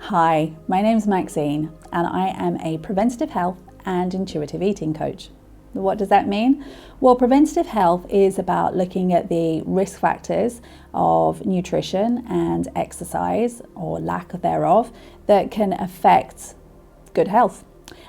Hi, my name's Maxine and I am a preventative health and intuitive eating coach. What does that mean? Well, preventative health is about looking at the risk factors of nutrition and exercise, or lack thereof, that can affect good health.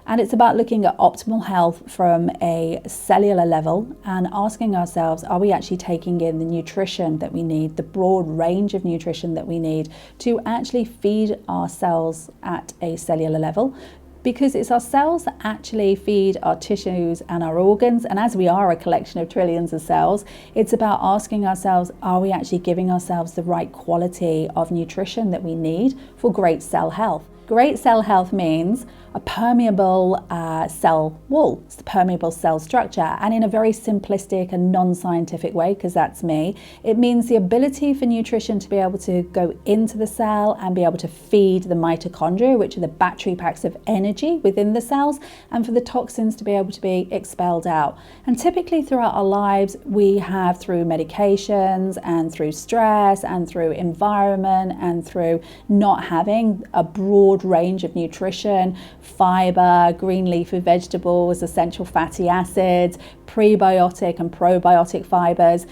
And it's about looking at optimal health from a cellular level and asking ourselves, are we actually taking in the nutrition that we need, the broad range of nutrition that we need to actually feed our cells at a cellular level? Because it's our cells that actually feed our tissues and our organs. And as we are a collection of trillions of cells, it's about asking ourselves, are we actually giving ourselves the right quality of nutrition that we need for great cell health? Great cell health means a permeable cell wall, it's the permeable cell structure. And in a very simplistic and non-scientific way, because that's me, it means the ability for nutrition to be able to go into the cell and be able to feed the mitochondria, which are the battery packs of energy within the cells, and for the toxins to be able to be expelled out. And typically throughout our lives, we have, through medications and through stress and through environment and through not having a broad range of nutrition, fiber, green leafy vegetables, essential fatty acids, prebiotic and probiotic fibers,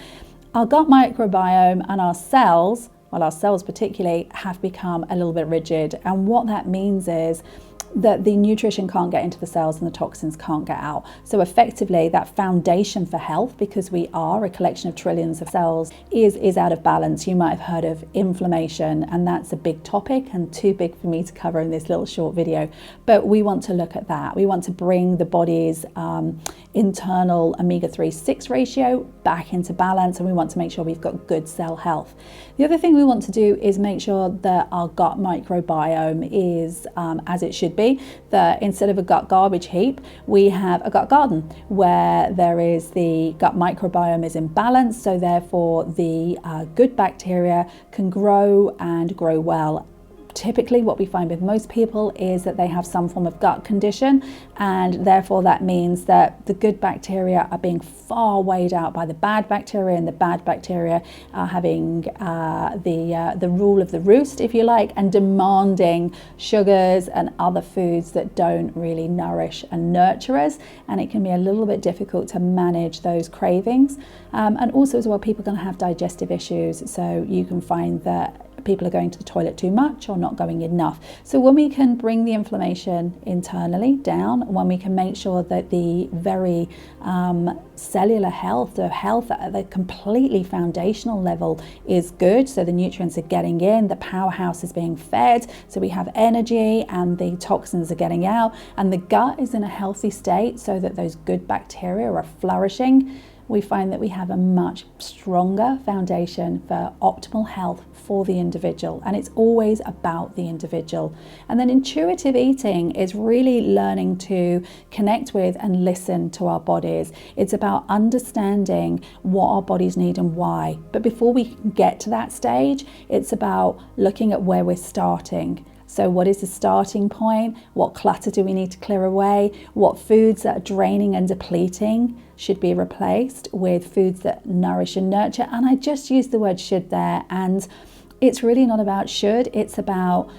our gut microbiome and our cells, well, our cells particularly, have become a little bit rigid. And what that means is that the nutrition can't get into the cells and the toxins can't get out. So effectively, that foundation for health, because we are a collection of trillions of cells, is out of balance. You might have heard of inflammation, and that's a big topic and too big for me to cover in this little short video. But we want to look at that. We want to bring the body's internal omega-3/6 ratio back into balance, and we want to make sure we've got good cell health. The other thing we want to do is make sure that our gut microbiome is as it should be, that instead of a gut garbage heap, we have a gut garden where there is the gut microbiome is in balance, so therefore the good bacteria can grow and grow well. Typically what we find with most people is that they have some form of gut condition, and therefore that means that the good bacteria are being far weighed out by the bad bacteria, and the bad bacteria are having the rule of the roost, if you like, and demanding sugars and other foods that don't really nourish and nurture us, and it can be a little bit difficult to manage those cravings. And also as well, people are going to have digestive issues, so you can find that people are going to the toilet too much or not going enough. So when we can bring the inflammation internally down, when we can make sure that the very cellular health, the health at the completely foundational level is good, so the nutrients are getting in, the powerhouse is being fed, so we have energy and the toxins are getting out, and the gut is in a healthy state so that those good bacteria are flourishing, we find that we have a much stronger foundation for optimal health for the individual. And it's always about the individual. And then intuitive eating is really learning to connect with and listen to our bodies. It's about understanding what our bodies need and why. But before we can get to that stage, it's about looking at where we're starting. So what is the starting point? What clutter do we need to clear away? What foods that are draining and depleting should be replaced with foods that nourish and nurture? And I just used the word should there, and it's really not about should, it's about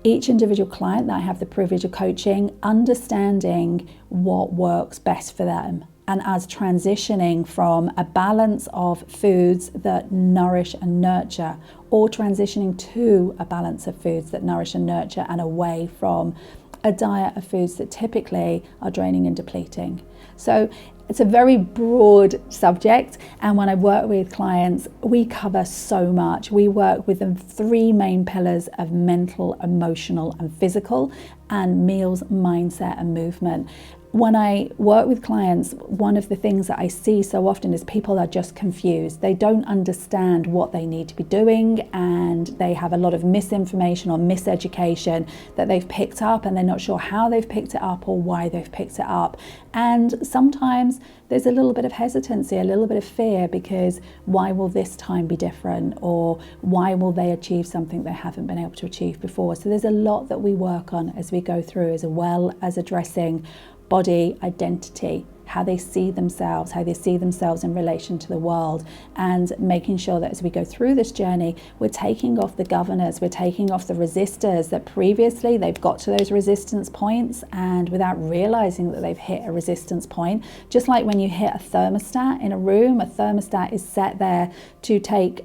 each individual client that I have the privilege of coaching, understanding what works best for them, and us transitioning from a balance of foods that nourish and nurture, or transitioning to a balance of foods that nourish and nurture, and away from a diet of foods that typically are draining and depleting. So it's a very broad subject, and when I work with clients, we cover so much. We work with the three main pillars of mental, emotional, and physical, and meals, mindset, and movement. When I work with clients, one of the things that I see so often is people are just confused. They don't understand what they need to be doing, and they have a lot of misinformation or miseducation that they've picked up, and they're not sure how they've picked it up or why they've picked it up. And sometimes there's a little bit of hesitancy, a little bit of fear, because why will this time be different? Or why will they achieve something they haven't been able to achieve before? So there's a lot that we work on as we go through, as well as addressing body identity, how they see themselves, in relation to the world, and making sure that as we go through this journey, we're taking off the governors, we're taking off the resistors that previously they've got to those resistance points, and without realizing that they've hit a resistance point. Just like when you hit a thermostat in a room, a thermostat is set there to take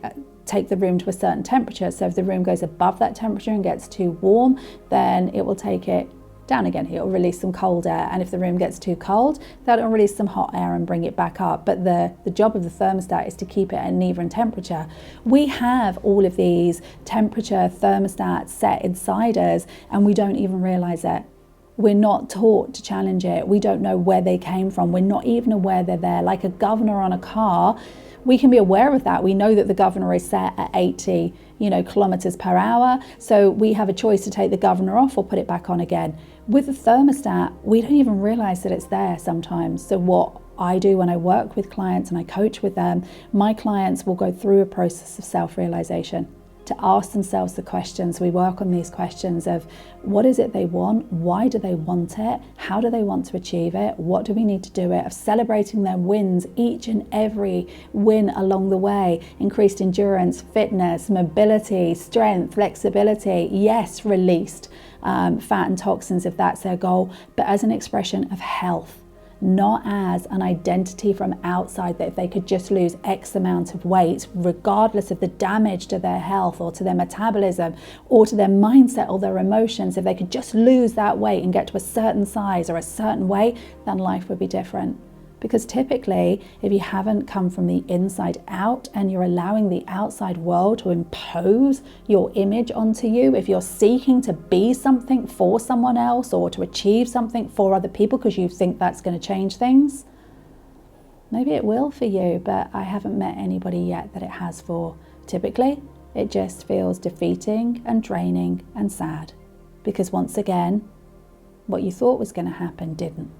the room to a certain temperature. So if the room goes above that temperature and gets too warm, then it will take it down again. It will release some cold air, and if the room gets too cold, that'll release some hot air and bring it back up. But the job of the thermostat is to keep it at an even temperature. We have all of these temperature thermostats set inside us, and we don't even realize it. We're not taught to challenge it. We don't know where they came from. We're not even aware they're there. Like a governor on a car, we can be aware of that. We know that the governor is set at 80, kilometers per hour. So we have a choice to take the governor off or put it back on again. With the thermostat, we don't even realize that it's there sometimes. So what I do when I work with clients and I coach with them, my clients will go through a process of self-realization to ask themselves the questions. We work on these questions of what is it they want? Why do they want it? How do they want to achieve it? What do we need to do it? Of celebrating their wins, each and every win along the way. Increased endurance, fitness, mobility, strength, flexibility. Yes, released fat and toxins if that's their goal, but as an expression of health. Not as an identity from outside, that if they could just lose X amount of weight, regardless of the damage to their health or to their metabolism or to their mindset or their emotions, if they could just lose that weight and get to a certain size or a certain weight, then life would be different. Because typically, if you haven't come from the inside out and you're allowing the outside world to impose your image onto you, if you're seeking to be something for someone else or to achieve something for other people because you think that's going to change things, maybe it will for you, but I haven't met anybody yet that it has for. Typically, it just feels defeating and draining and sad. Because once again, what you thought was going to happen didn't.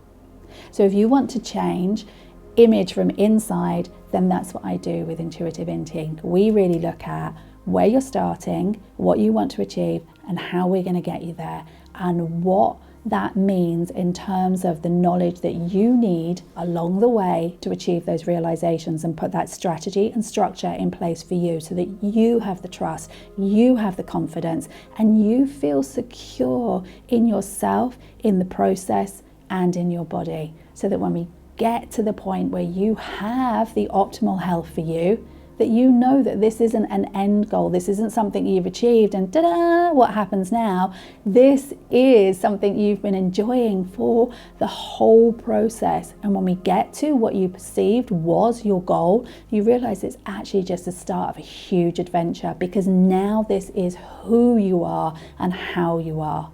So if you want to change image from inside, then that's what I do with intuitive eating. We really look at where you're starting, what you want to achieve, and how we're going to get you there, and what that means in terms of the knowledge that you need along the way to achieve those realizations, and put that strategy and structure in place for you so that you have the trust, you have the confidence, and you feel secure in yourself, in the process, and in your body, so that when we get to the point where you have the optimal health for you, that you know that this isn't an end goal, this isn't something you've achieved and ta-da, what happens now? This is something you've been enjoying for the whole process. And when we get to what you perceived was your goal, you realize it's actually just the start of a huge adventure, because now this is who you are and how you are.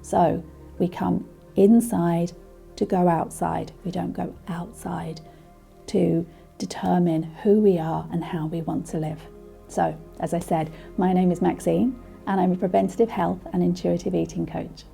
So we come inside to go outside. We don't go outside to determine who we are and how we want to live. So, as I said, my name is Maxine, and I'm a preventative health and intuitive eating coach.